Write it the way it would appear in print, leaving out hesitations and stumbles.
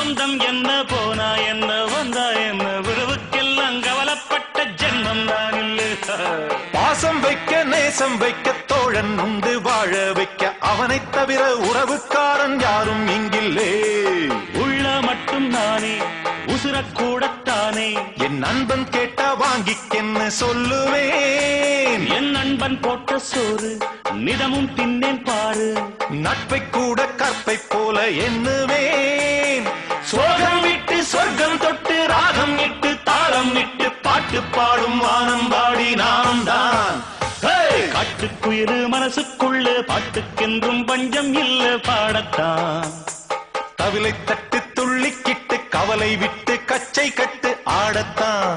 சொந்தம் என்ன போனா என்ன வந்தா என்ன உறவுக்கெல்லாம் கவலைப்பட்ட ஜென்மம் தான் இல்லை. பாசம் வைக்க நேசம் வைக்க தோழன் உண்டு வாழ வைக்க அவனை தவிர உறவுக்காரன் யாரும் இங்கில்லே. உள்ள மட்டும் நானே உசுரக்கூடத்தானே என் நண்பன் கேட்டா வாங்கிக்கென்னு சொல்லுவேன். என் நண்பன் போட்ட சோறு நிதமும் தின்னேன் பாரு. நட்பை கூட கற்பை போல எண்ணுவேன். சோகம் விட்டு சொர்க்கம் தொட்டு ராகம் இட்டு தாளம் இட்டு பாட்டு பாடும் வானம் பாடி நாம் தான். காட்டுக்குயிரு மனசுக்குள்ள பாட்டுக்கென்றும் பஞ்சம் இல்ல பாடத்தான். தவிலை தட்டு துள்ளிக்கிட்டு கவலை விட்டு கச்சை கட்டு ஆடத்தான்.